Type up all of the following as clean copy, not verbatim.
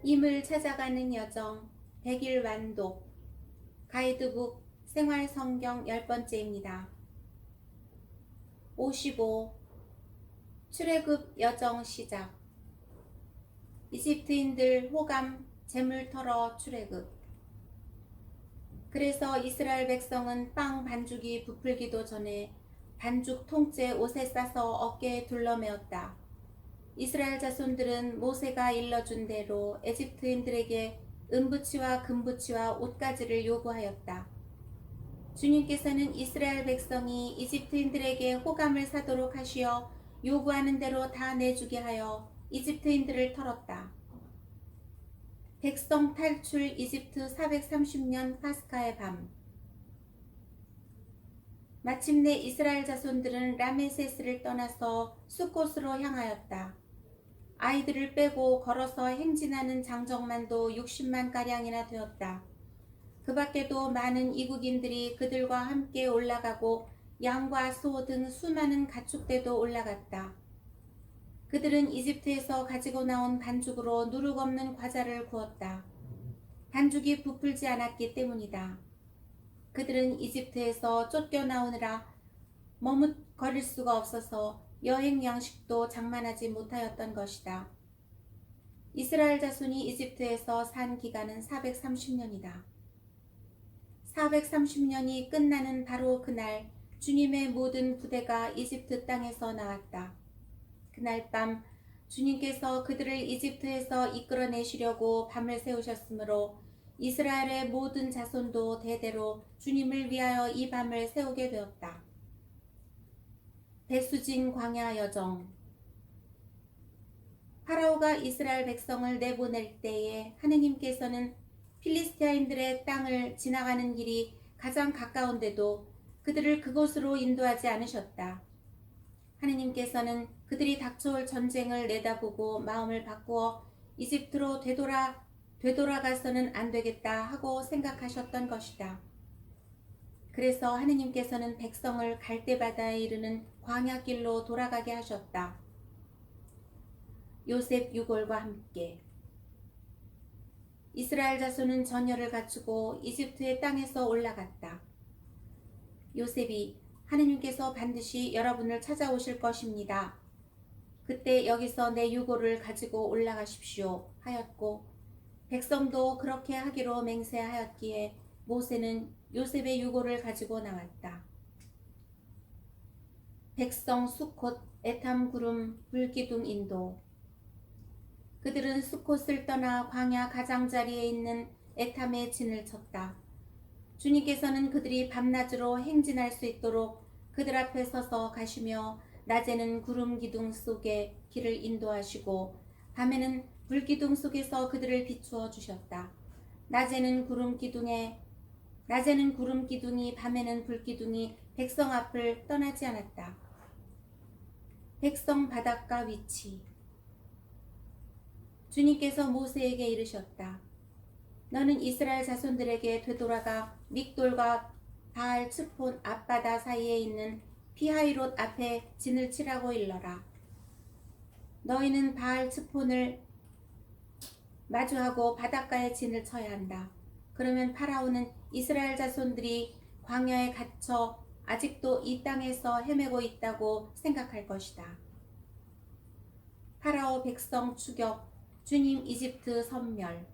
임을 찾아가는 여정 100일 완독 가이드북 생활성경 10번째입니다. 55. 출애굽 여정 시작. 이집트인들 호감 재물 털어 출애굽. 그래서 이스라엘 백성은 빵 반죽이 부풀기도 전에 반죽 통째 옷에 싸서 어깨에 둘러매었다. 이스라엘 자손들은 모세가 일러준 대로 에집트인들에게 은부치와 금부치와 옷가지를 요구하였다. 주님께서는 이스라엘 백성이 이집트인들에게 호감을 사도록 하시어 요구하는 대로 다 내주게 하여 이집트인들을 털었다. 백성 탈출 이집트 430년 파스카의 밤. 마침내 이스라엘 자손들은 라메세스를 떠나서 숫곳으로 향하였다. 아이들을 빼고 걸어서 행진하는 장정만도 60만가량이나 되었다. 그 밖에도 많은 이국인들이 그들과 함께 올라가고 양과 소 등 수많은 가축대도 올라갔다. 그들은 이집트에서 가지고 나온 반죽으로 누룩 없는 과자를 구웠다. 반죽이 부풀지 않았기 때문이다. 그들은 이집트에서 쫓겨나오느라 머뭇거릴 수가 없어서 여행 양식도 장만하지 못하였던 것이다. 이스라엘 자손이 이집트에서 산 기간은 430년이다. 430년이 끝나는 바로 그날 주님의 모든 부대가 이집트 땅에서 나왔다. 그날 밤 주님께서 그들을 이집트에서 이끌어내시려고 밤을 새우셨으므로 이스라엘의 모든 자손도 대대로 주님을 위하여 이 밤을 새우게 되었다. 배수진 광야 여정. 파라오가 이스라엘 백성을 내보낼 때에 하느님께서는 필리스티아인들의 땅을 지나가는 길이 가장 가까운데도 그들을 그곳으로 인도하지 않으셨다. 하느님께서는 그들이 닥쳐올 전쟁을 내다보고 마음을 바꾸어 이집트로 되돌아가서는 안 되겠다 하고 생각하셨던 것이다. 그래서 하느님께서는 백성을 갈대바다에 이르는 광야길로 돌아가게 하셨다. 요셉 유골과 함께. 이스라엘 자손은 전열을 갖추고 이집트의 땅에서 올라갔다. 요셉이 하느님께서 반드시 여러분을 찾아오실 것입니다. 그때 여기서 내 유골을 가지고 올라가십시오 하였고 백성도 그렇게 하기로 맹세하였기에 모세는 요셉의 유골을 가지고 나왔다. 백성 수콧 에탐 구름 불기둥 인도. 그들은 수콧을 떠나 광야 가장자리에 있는 에탐에 진을 쳤다. 주님께서는 그들이 밤낮으로 행진할 수 있도록 그들 앞에 서서 가시며 낮에는 구름 기둥 속에 길을 인도하시고 밤에는 불기둥 속에서 그들을 비추어 주셨다. 낮에는 구름 기둥이 밤에는 불기둥이 백성 앞을 떠나지 않았다. 백성 바닷가 위치. 주님께서 모세에게 이르셨다. 너는 이스라엘 자손들에게 되돌아가 믹돌과 바알 츠폰 앞바다 사이에 있는 피하이롯 앞에 진을 치라고 일러라. 너희는 바알 츠폰을 마주하고 바닷가에 진을 쳐야 한다. 그러면 파라오는 이스라엘 자손들이 광야에 갇혀 아직도 이 땅에서 헤매고 있다고 생각할 것이다. 파라오 백성 추격, 주님 이집트 섬멸.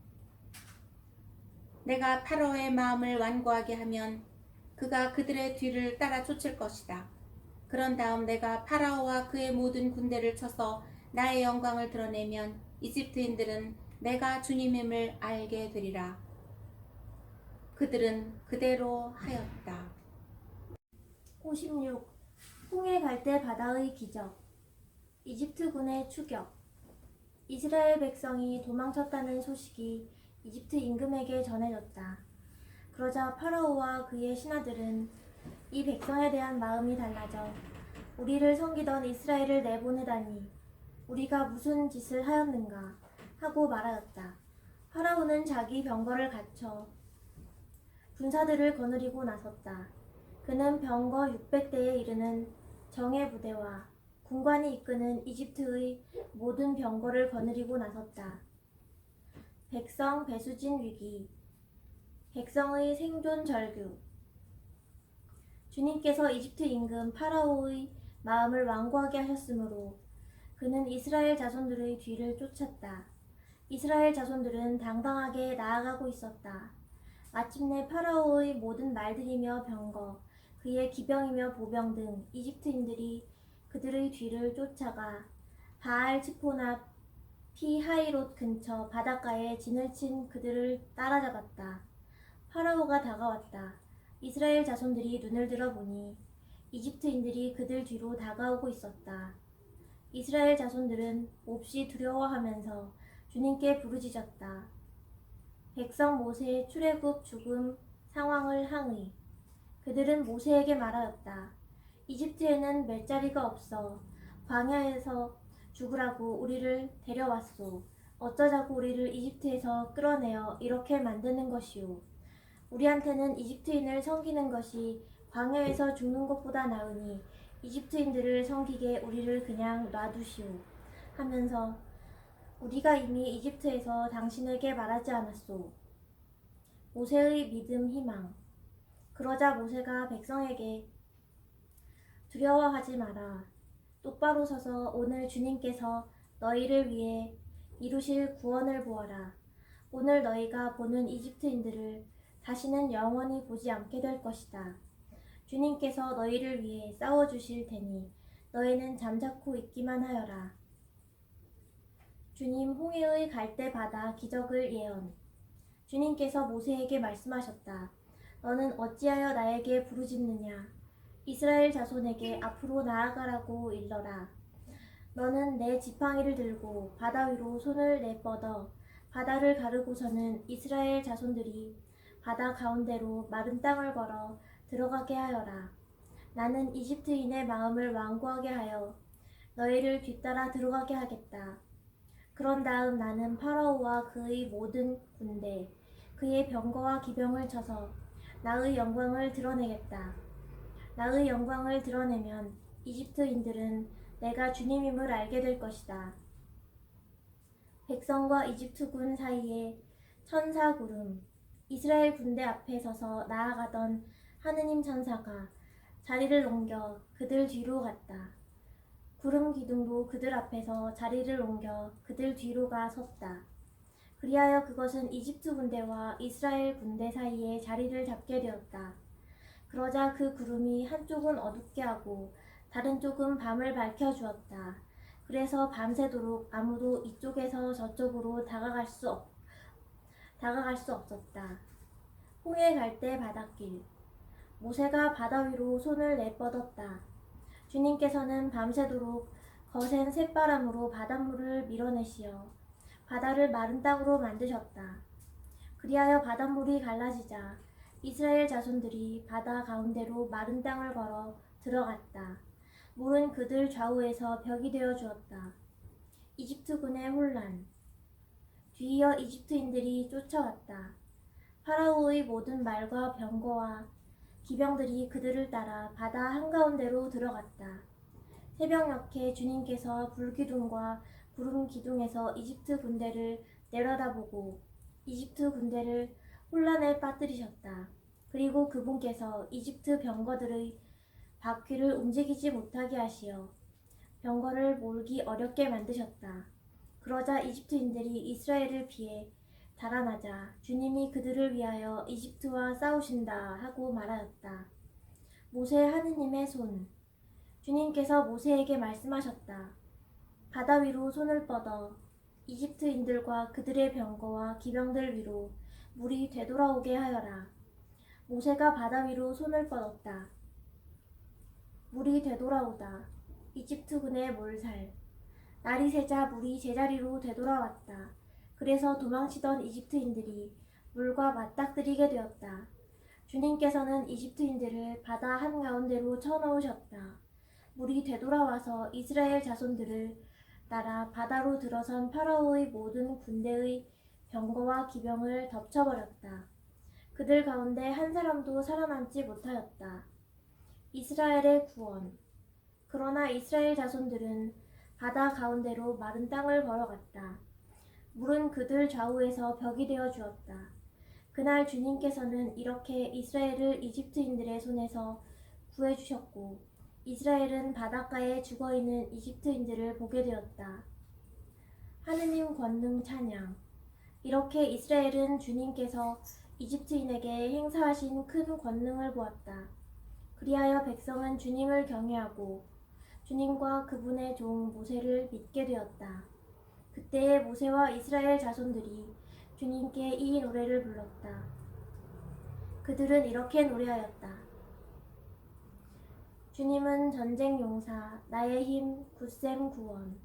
내가 파라오의 마음을 완고하게 하면 그가 그들의 뒤를 따라 쫓을 것이다. 그런 다음 내가 파라오와 그의 모든 군대를 쳐서 나의 영광을 드러내면 이집트인들은 내가 주님임을 알게 되리라. 그들은 그대로 하였다. 56. 홍해 갈대 바다의 기적. 이집트군의 추격. 이스라엘 백성이 도망쳤다는 소식이 이집트 임금에게 전해졌다. 그러자 파라오와 그의 신하들은 이 백성에 대한 마음이 달라져 우리를 섬기던 이스라엘을 내보내다니 우리가 무슨 짓을 하였는가 하고 말하였다. 파라오는 자기 병거를 갖춰 군사들을 거느리고 나섰다. 그는 병거 600대에 이르는 정예 부대와 군관이 이끄는 이집트의 모든 병거를 거느리고 나섰다. 백성 배수진 위기. 백성의 생존 절규. 주님께서 이집트 임금 파라오의 마음을 완고하게 하셨으므로 그는 이스라엘 자손들의 뒤를 쫓았다. 이스라엘 자손들은 당당하게 나아가고 있었다. 마침내 파라오의 모든 말들이며 병거, 그의 기병이며 보병 등 이집트인들이 그들의 뒤를 쫓아가 바알 츠포나 피하이롯 근처 바닷가에 진을 친 그들을 따라잡았다. 파라오가 다가왔다. 이스라엘 자손들이 눈을 들어보니 이집트인들이 그들 뒤로 다가오고 있었다. 이스라엘 자손들은 몹시 두려워하면서 주님께 부르짖었다. 백성 모세의 출애굽 죽음 상황을 항의. 그들은 모세에게 말하였다. 이집트에는 맷자리가 없어 광야에서 죽으라고 우리를 데려왔소. 어쩌자고 우리를 이집트에서 끌어내어 이렇게 만드는 것이오. 우리한테는 이집트인을 섬기는 것이 광야에서 죽는 것보다 나으니 이집트인들을 섬기게 우리를 그냥 놔두시오. 하면서 우리가 이미 이집트에서 당신에게 말하지 않았소. 모세의 믿음 희망. 그러자 모세가 백성에게 두려워하지 마라. 똑바로 서서 오늘 주님께서 너희를 위해 이루실 구원을 보아라. 오늘 너희가 보는 이집트인들을 다시는 영원히 보지 않게 될 것이다. 주님께서 너희를 위해 싸워주실 테니 너희는 잠자코 있기만 하여라. 주님 홍해의 갈대 바다 기적을 예언. 주님께서 모세에게 말씀하셨다. 너는 어찌하여 나에게 부르짖느냐. 이스라엘 자손에게 앞으로 나아가라고 일러라. 너는 내 지팡이를 들고 바다 위로 손을 내뻗어 바다를 가르고서는 이스라엘 자손들이 바다 가운데로 마른 땅을 걸어 들어가게 하여라. 나는 이집트인의 마음을 완고하게 하여 너희를 뒤따라 들어가게 하겠다. 그런 다음 나는 파라오와 그의 모든 군대, 그의 병거와 기병을 쳐서 나의 영광을 드러내겠다. 나의 영광을 드러내면 이집트인들은 내가 주님임을 알게 될 것이다. 백성과 이집트군 사이에 천사 구름. 이스라엘 군대 앞에 서서 나아가던 하느님 천사가 자리를 옮겨 그들 뒤로 갔다. 구름 기둥도 그들 앞에서 자리를 옮겨 그들 뒤로가 섰다. 그리하여 그것은 이집트 군대와 이스라엘 군대 사이에 자리를 잡게 되었다. 그러자 그 구름이 한쪽은 어둡게 하고 다른 쪽은 밤을 밝혀주었다. 그래서 밤새도록 아무도 이쪽에서 저쪽으로 다가갈 수 없었다. 홍해 갈대 바닷길. 모세가 바다 위로 손을 내뻗었다. 주님께서는 밤새도록 거센 쇳바람으로 바닷물을 밀어내시어 바다를 마른 땅으로 만드셨다. 그리하여 바닷물이 갈라지자 이스라엘 자손들이 바다 가운데로 마른 땅을 걸어 들어갔다. 물은 그들 좌우에서 벽이 되어 주었다. 이집트군의 혼란. 뒤이어 이집트인들이 쫓아왔다. 파라오의 모든 말과 병거와 기병들이 그들을 따라 바다 한가운데로 들어갔다. 새벽녘에 주님께서 불기둥과 구름 기둥에서 이집트 군대를 내려다보고 이집트 군대를 혼란에 빠뜨리셨다. 그리고 그분께서 이집트 병거들의 바퀴를 움직이지 못하게 하시어 병거를 몰기 어렵게 만드셨다. 그러자 이집트인들이 이스라엘을 피해 달아나자 주님이 그들을 위하여 이집트와 싸우신다 하고 말하였다. 모세 하느님의 손. 주님께서 모세에게 말씀하셨다. 바다 위로 손을 뻗어 이집트인들과 그들의 병거와 기병들 위로 물이 되돌아오게 하여라. 모세가 바다 위로 손을 뻗었다. 물이 되돌아오다. 이집트군의 몰살. 날이 새자 물이 제자리로 되돌아왔다. 그래서 도망치던 이집트인들이 물과 맞닥뜨리게 되었다. 주님께서는 이집트인들을 바다 한가운데로 쳐넣으셨다. 물이 되돌아와서 이스라엘 자손들을 따라 바다로 들어선 파라오의 모든 군대의 병거와 기병을 덮쳐버렸다. 그들 가운데 한 사람도 살아남지 못하였다. 이스라엘의 구원. 그러나 이스라엘 자손들은 바다 가운데로 마른 땅을 걸어갔다. 물은 그들 좌우에서 벽이 되어 주었다. 그날 주님께서는 이렇게 이스라엘을 이집트인들의 손에서 구해주셨고 이스라엘은 바닷가에 죽어있는 이집트인들을 보게 되었다. 하느님 권능 찬양. 이렇게 이스라엘은 주님께서 이집트인에게 행사하신 큰 권능을 보았다. 그리하여 백성은 주님을 경외하고 주님과 그분의 종 모세를 믿게 되었다. 그때에 모세와 이스라엘 자손들이 주님께 이 노래를 불렀다. 그들은 이렇게 노래하였다. 주님은 전쟁 용사, 나의 힘, 굳셈 구원.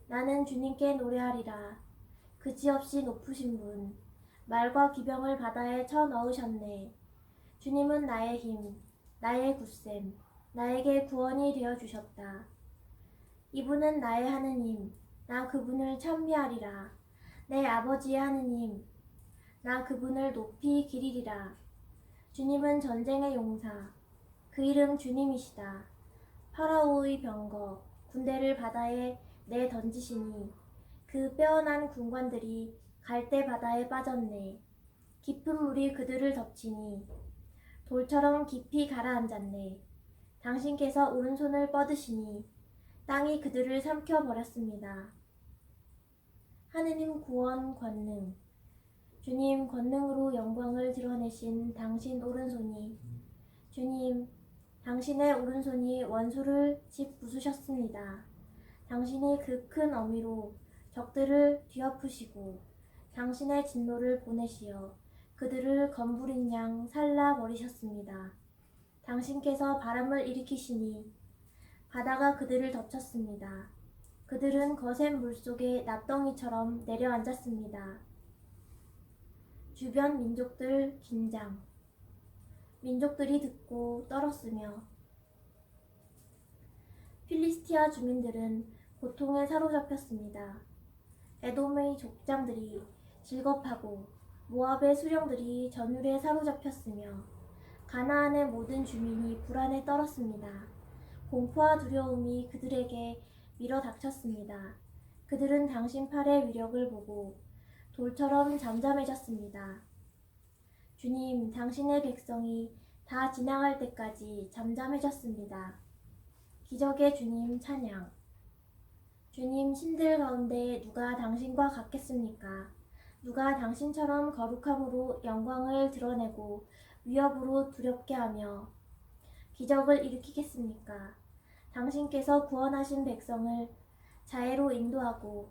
나는 주님께 노래하리라. 그지없이 높으신 분, 말과 기병을 바다에 쳐 넣으셨네. 주님은 나의 힘, 나의 굳셈, 나에게 구원이 되어 주셨다. 이분은 나의 하느님, 나 그분을 찬미하리라. 내 아버지의 하느님, 나 그분을 높이 기리리라. 주님은 전쟁의 용사, 그 이름 주님이시다. 파라오의 병거, 군대를 바다에 내 던지시니 그 빼어난 군관들이 갈대 바다에 빠졌네. 깊은 물이 그들을 덮치니 돌처럼 깊이 가라앉았네. 당신께서 오른손을 뻗으시니 땅이 그들을 삼켜버렸습니다. 하느님 구원 권능. 주님 권능으로 영광을 드러내신 당신 오른손이 주님, 당신의 오른손이 원수를 집 부수셨습니다. 당신이 그 큰 어미로 적들을 뒤엎으시고 당신의 진노를 보내시어 그들을 검부린 양 살라버리셨습니다. 당신께서 바람을 일으키시니 바다가 그들을 덮쳤습니다. 그들은 거센 물속에 낫덩이처럼 내려앉았습니다. 주변 민족들 긴장. 민족들이 듣고 떨었으며 필리스티아 주민들은 고통에 사로잡혔습니다. 에돔의 족장들이 질겁하고 모압의 수령들이 전율에 사로잡혔으며 가나안의 모든 주민이 불안에 떨었습니다. 공포와 두려움이 그들에게 밀어닥쳤습니다. 그들은 당신 팔의 위력을 보고 돌처럼 잠잠해졌습니다. 주님, 당신의 백성이 다 지나갈 때까지 잠잠해졌습니다. 기적의 주님 찬양. 주님, 신들 가운데 누가 당신과 같겠습니까? 누가 당신처럼 거룩함으로 영광을 드러내고 위협으로 두렵게 하며 기적을 일으키겠습니까? 당신께서 구원하신 백성을 자애로 인도하고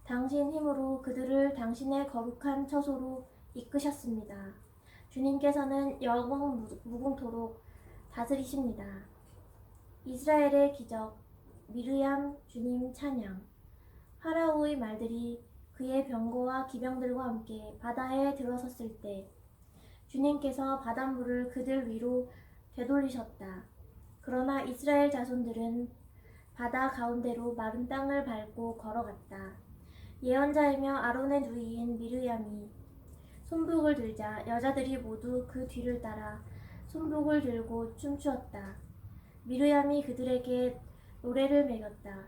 당신 힘으로 그들을 당신의 거룩한 처소로 이끄셨습니다. 주님께서는 영원 무궁토록 다스리십니다. 이스라엘의 기적, 미르얌 주님 찬양. 파라오의 말들이 그의 병거와 기병들과 함께 바다에 들어섰을 때 주님께서 바닷물을 그들 위로 되돌리셨다. 그러나 이스라엘 자손들은 바다 가운데로 마른 땅을 밟고 걸어갔다. 예언자이며 아론의 누이인 미르얌이 손북을 들자 여자들이 모두 그 뒤를 따라 손북을 들고 춤추었다. 미르얌이 그들에게 노래를 매겼다.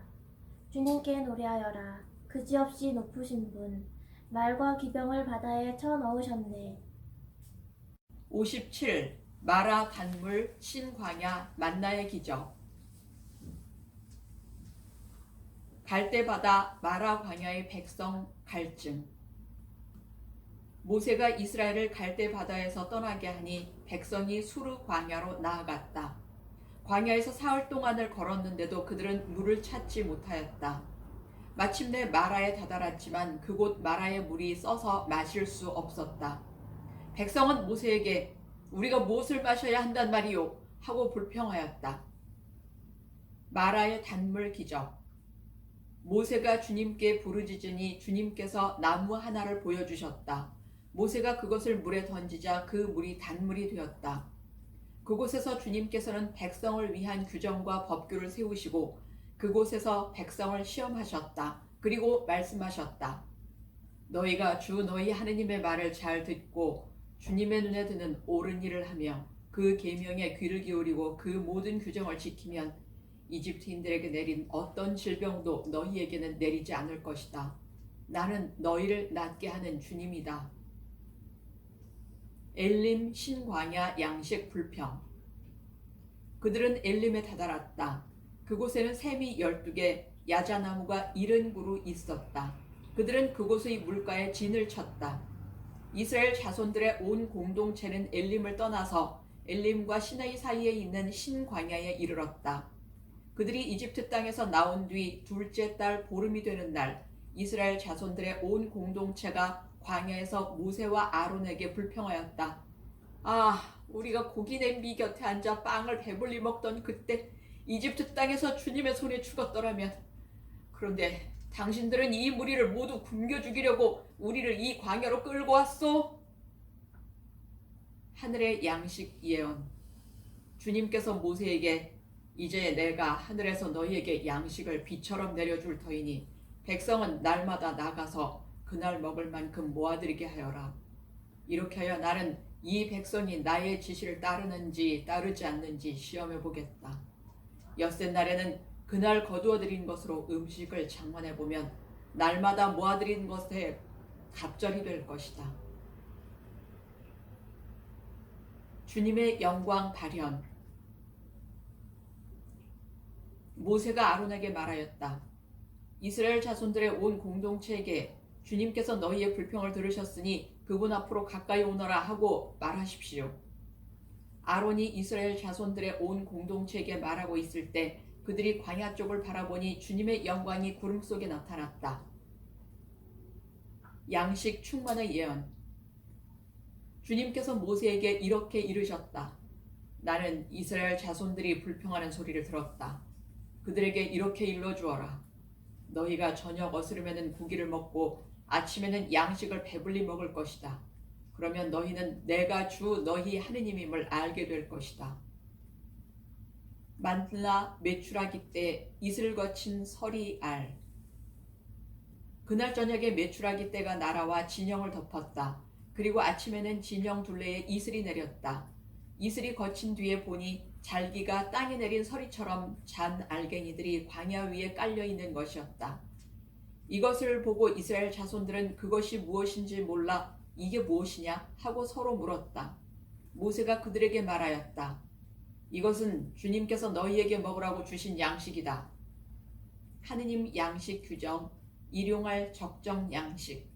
주님께 노래하여라. 그지없이 높으신 분, 말과 기병을 바다에 쳐 넣으셨네. 57. 마라 단물 신광야 만나의 기적. 갈대바다 마라 광야의 백성 갈증. 모세가 이스라엘을 갈대바다에서 떠나게 하니 백성이 수르 광야로 나아갔다. 광야에서 사흘 동안을 걸었는데도 그들은 물을 찾지 못하였다. 마침내 마라에 다다랐지만 그곳 마라의 물이 써서 마실 수 없었다. 백성은 모세에게 우리가 무엇을 마셔야 한단 말이오? 하고 불평하였다. 마라의 단물 기적. 모세가 주님께 부르짖으니 주님께서 나무 하나를 보여주셨다. 모세가 그것을 물에 던지자 그 물이 단물이 되었다. 그곳에서 주님께서는 백성을 위한 규정과 법규를 세우시고 그곳에서 백성을 시험하셨다. 그리고 말씀하셨다. 너희가 주 너희 하느님의 말을 잘 듣고 주님의 눈에 드는 옳은 일을 하며 그 계명에 귀를 기울이고 그 모든 규정을 지키면 이집트인들에게 내린 어떤 질병도 너희에게는 내리지 않을 것이다. 나는 너희를 낫게 하는 주님이다. 엘림 신광야 양식 불평. 그들은 엘림에 다다랐다. 그곳에는 샘이 12개, 야자나무가 70그루 있었다. 그들은 그곳의 물가에 진을 쳤다. 이스라엘 자손들의 온 공동체는 엘림을 떠나서 엘림과 시내이 사이에 있는 신광야에 이르렀다. 그들이 이집트 땅에서 나온 뒤 둘째 달 보름이 되는 날, 이스라엘 자손들의 온 공동체가 광야에서 모세와 아론에게 불평하였다. 아, 우리가 고기 냄비 곁에 앉아 빵을 배불리 먹던 그때 이집트 땅에서 주님의 손에 죽었더라면. 그런데 당신들은 이 무리를 모두 굶겨 죽이려고 우리를 이 광야로 끌고 왔소? 하늘의 양식 예언. 주님께서 모세에게 이제 내가 하늘에서 너희에게 양식을 비처럼 내려줄 터이니 백성은 날마다 나가서 그날 먹을 만큼 모아들이게 하여라. 이렇게 하여 나는 이 백성이 나의 지시를 따르는지 따르지 않는지 시험해 보겠다. 엿새날에는 그날 거두어들인 것으로 음식을 장만해 보면 날마다 모아들인 것에 갑절이 될 것이다. 주님의 영광 발현. 모세가 아론에게 말하였다. 이스라엘 자손들의 온 공동체에게 주님께서 너희의 불평을 들으셨으니 그분 앞으로 가까이 오너라 하고 말하십시오. 아론이 이스라엘 자손들의 온 공동체에게 말하고 있을 때 그들이 광야 쪽을 바라보니 주님의 영광이 구름 속에 나타났다. 양식 충만의 예언. 주님께서 모세에게 이렇게 이르셨다. 나는 이스라엘 자손들이 불평하는 소리를 들었다. 그들에게 이렇게 일러주어라. 너희가 저녁 어스름에는 고기를 먹고 아침에는 양식을 배불리 먹을 것이다. 그러면 너희는 내가 주 너희 하느님임을 알게 될 것이다. 만나 메추라기 때 이슬 거친 서리 알. 그날 저녁에 메추라기 떼가 날아와 진영을 덮었다. 그리고 아침에는 진영 둘레에 이슬이 내렸다. 이슬이 거친 뒤에 보니 잘기가 땅에 내린 서리처럼 잔 알갱이들이 광야 위에 깔려 있는 것이었다. 이것을 보고 이스라엘 자손들은 그것이 무엇인지 몰라 이게 무엇이냐 하고 서로 물었다. 모세가 그들에게 말하였다. 이것은 주님께서 너희에게 먹으라고 주신 양식이다. 하느님 양식 규정, 일용할 적정 양식.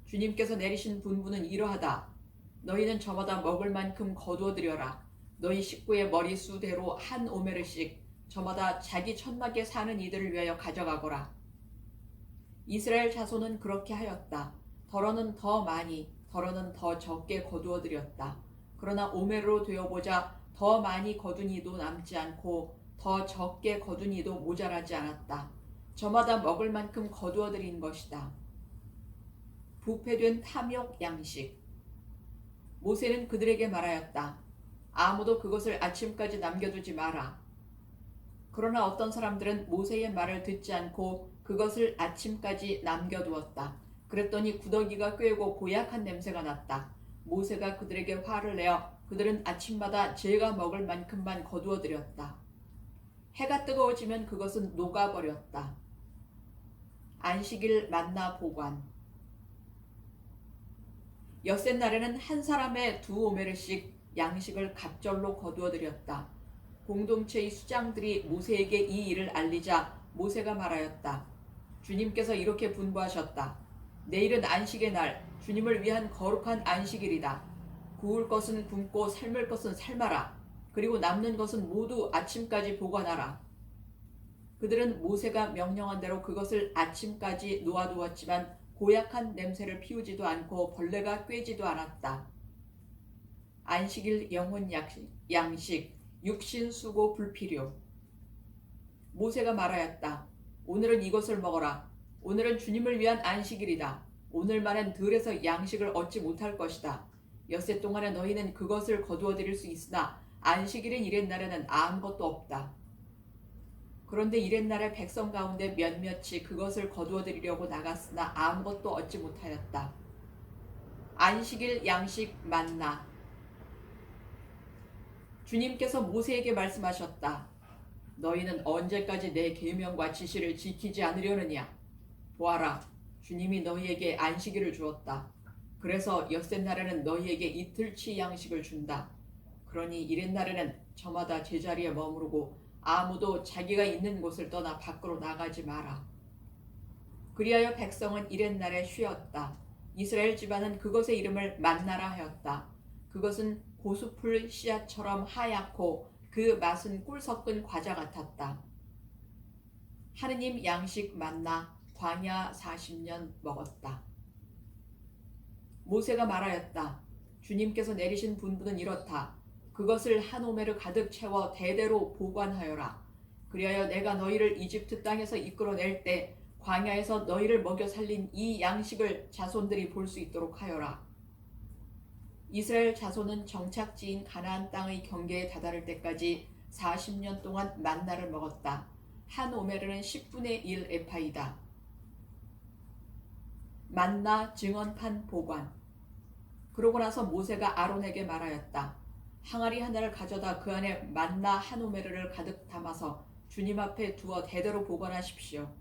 주님께서 내리신 분부는 이러하다. 너희는 저마다 먹을 만큼 거두어들여라. 너희 식구의 머리수대로 한 오메르씩 저마다 자기 천막에 사는 이들을 위하여 가져가거라. 이스라엘 자손은 그렇게 하였다. 더러는 더 많이, 더러는 더 적게 거두어들였다. 그러나 오메르로 되어보자 더 많이 거둔 이도 남지 않고 더 적게 거둔 이도 모자라지 않았다. 저마다 먹을 만큼 거두어들인 것이다. 부패된 탐욕 양식. 모세는 그들에게 말하였다. 아무도 그것을 아침까지 남겨두지 마라. 그러나 어떤 사람들은 모세의 말을 듣지 않고 그것을 아침까지 남겨두었다. 그랬더니 구더기가 꿰고 고약한 냄새가 났다. 모세가 그들에게 화를 내어 그들은 아침마다 제가 먹을 만큼만 거두어들였다. 해가 뜨거워지면 그것은 녹아버렸다. 안식일 만나 보관. 엿새날에는 한 사람의 2오멜씩 양식을 갑절로 거두어들였다. 공동체의 수장들이 모세에게 이 일을 알리자 모세가 말하였다. 주님께서 이렇게 분부하셨다. 내일은 안식의 날, 주님을 위한 거룩한 안식일이다. 구울 것은 굽고 삶을 것은 삶아라. 그리고 남는 것은 모두 아침까지 보관하라. 그들은 모세가 명령한 대로 그것을 아침까지 놓아두었지만 고약한 냄새를 피우지도 않고 벌레가 꿰지도 않았다. 안식일 영혼 양식, 육신 수고 불필요. 모세가 말하였다. 오늘은 이것을 먹어라. 오늘은 주님을 위한 안식일이다. 오늘만은 들에서 양식을 얻지 못할 것이다. 엿새 동안에 너희는 그것을 거두어들일 수 있으나 안식일인 이렛날에는 아무것도 없다. 그런데 이렛날에 백성 가운데 몇몇이 그것을 거두어들이려고 나갔으나 아무것도 얻지 못하였다. 안식일 양식 만나. 주님께서 모세에게 말씀하셨다. 너희는 언제까지 내 계명과 지시를 지키지 않으려느냐? 보아라, 주님이 너희에게 안식일을 주었다. 그래서 엿새날에는 너희에게 이틀치 양식을 준다. 그러니 이렛날에는 저마다 제자리에 머무르고 아무도 자기가 있는 곳을 떠나 밖으로 나가지 마라. 그리하여 백성은 이렛날에 쉬었다. 이스라엘 집안은 그것의 이름을 만나라 하였다. 그것은 고수풀 씨앗처럼 하얗고 그 맛은 꿀 섞은 과자 같았다. 하느님 양식 만나 광야 40년 먹었다. 모세가 말하였다. 주님께서 내리신 분부는 이렇다. 그것을 한 오멜을 가득 채워 대대로 보관하여라. 그리하여 내가 너희를 이집트 땅에서 이끌어낼 때 광야에서 너희를 먹여 살린 이 양식을 자손들이 볼 수 있도록 하여라. 이스라엘 자손은 정착지인 가나안 땅의 경계에 다다를 때까지 40년 동안 만나를 먹었다. 한 오멜은 10분의 1 에파이다. 만나 증언판 보관. 그러고 나서 모세가 아론에게 말하였다. 항아리 하나를 가져다 그 안에 만나 한 오멜을 가득 담아서 주님 앞에 두어 대대로 보관하십시오.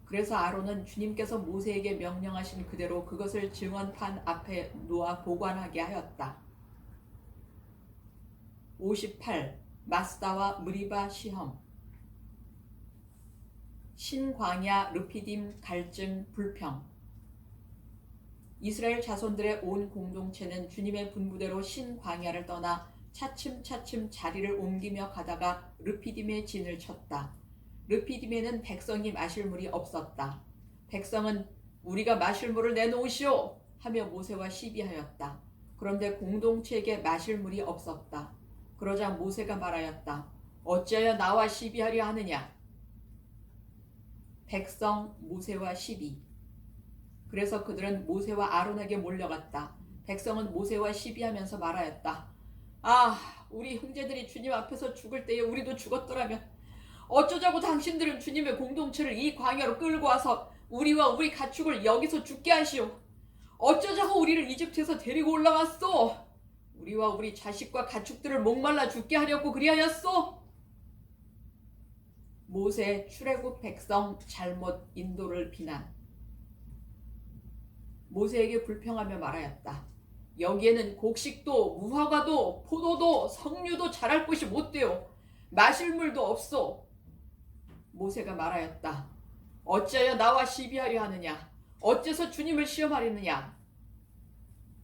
그래서 아론은 주님께서 모세에게 명령하신 그대로 그것을 증언판 앞에 놓아 보관하게 하였다. 58. 마스다와 무리바 시험. 신광야 르피딤 갈증 불평. 이스라엘 자손들의 온 공동체는 주님의 분부대로 신광야를 떠나 차츰차츰 자리를 옮기며 가다가 르피딤의 진을 쳤다. 르피딤에는 백성이 마실 물이 없었다. 백성은 우리가 마실 물을 내놓으시오 하며 모세와 시비하였다. 그런데 공동체에게 마실 물이 없었다. 그러자 모세가 말하였다. 어찌하여 나와 시비하려 하느냐? 백성 모세와 시비. 그래서 그들은 모세와 아론에게 몰려갔다. 백성은 모세와 시비하면서 말하였다. 우리 형제들이 주님 앞에서 죽을 때에 우리도 죽었더라면 어쩌자고 당신들은 주님의 공동체를 이 광야로 끌고 와서 우리와 우리 가축을 여기서 죽게 하시오. 어쩌자고 우리를 이집트에서 데리고 올라왔소. 우리와 우리 자식과 가축들을 목말라 죽게 하려고 그리하였소. 모세 출애굽 백성 잘못 인도를 비난. 모세에게 불평하며 말하였다. 여기에는 곡식도 무화과도 포도도 석류도 자랄 곳이 못 되어 마실 물도 없소. 모세가 말하였다. 어찌하여 나와 시비하려 하느냐? 어째서 주님을 시험하려느냐?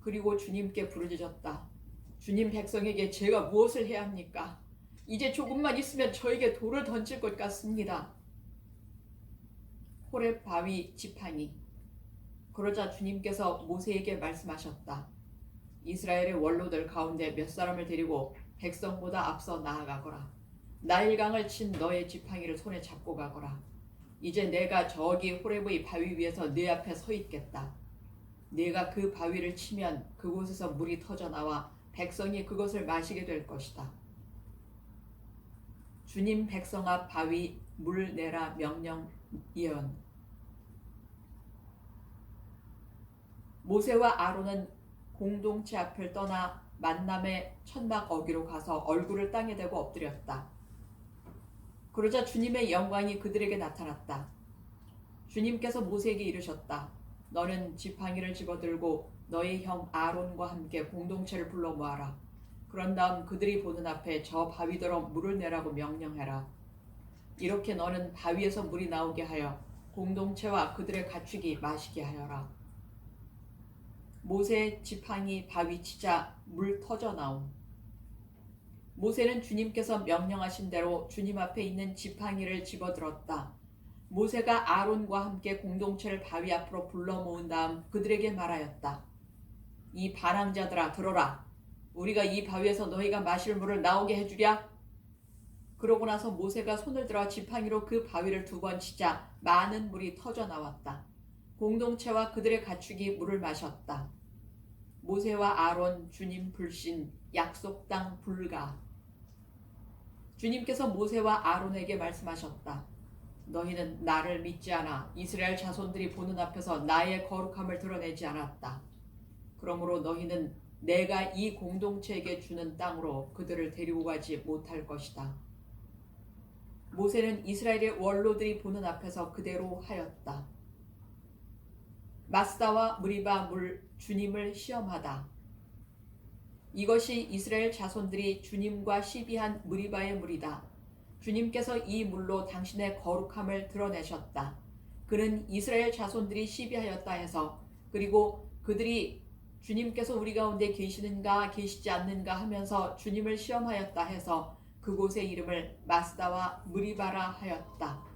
그리고 주님께 부르짖었다. 주님 백성에게 제가 무엇을 해야 합니까? 이제 조금만 있으면 저에게 돌을 던질 것 같습니다. 호렙 바위 지팡이. 그러자 주님께서 모세에게 말씀하셨다. 이스라엘의 원로들 가운데 몇 사람을 데리고 백성보다 앞서 나아가거라. 나일강을 친 너의 지팡이를 손에 잡고 가거라. 이제 내가 저기 호렙의 바위 위에서 네 앞에 서 있겠다. 네가 그 바위를 치면 그곳에서 물이 터져 나와 백성이 그것을 마시게 될 것이다. 주님 백성 앞 바위 물 내라 명령 예언. 모세와 아론은 공동체 앞을 떠나 만남의 천막 어기로 가서 얼굴을 땅에 대고 엎드렸다. 그러자 주님의 영광이 그들에게 나타났다. 주님께서 모세에게 이르셨다. 너는 지팡이를 집어들고 너희 형 아론과 함께 공동체를 불러 모아라. 그런 다음 그들이 보는 앞에 저 바위더러 물을 내라고 명령해라. 이렇게 너는 바위에서 물이 나오게 하여 공동체와 그들의 가축이 마시게 하여라. 모세 지팡이 바위 치자 물 터져 나옴. 모세는 주님께서 명령하신 대로 주님 앞에 있는 지팡이를 집어들었다. 모세가 아론과 함께 공동체를 바위 앞으로 불러 모은 다음 그들에게 말하였다. 이 반항자들아 들어라. 우리가 이 바위에서 너희가 마실 물을 나오게 해주랴. 그러고 나서 모세가 손을 들어 지팡이로 그 바위를 2번 치자 많은 물이 터져 나왔다. 공동체와 그들의 가축이 물을 마셨다. 모세와 아론 주님 불신 약속 땅 불가. 주님께서 모세와 아론에게 말씀하셨다. 너희는 나를 믿지 않아 이스라엘 자손들이 보는 앞에서 나의 거룩함을 드러내지 않았다. 그러므로 너희는 내가 이 공동체에게 주는 땅으로 그들을 데리고 가지 못할 것이다. 모세는 이스라엘의 원로들이 보는 앞에서 그대로 하였다. 마스다와 무리바 물 주님을 시험하다. 이것이 이스라엘 자손들이 주님과 시비한 무리바의 물이다. 주님께서 이 물로 당신의 거룩함을 드러내셨다. 그는 이스라엘 자손들이 시비하였다 해서, 그리고 그들이 주님께서 우리 가운데 계시는가 계시지 않는가 하면서 주님을 시험하였다 해서 그곳의 이름을 마스다와 무리바라 하였다.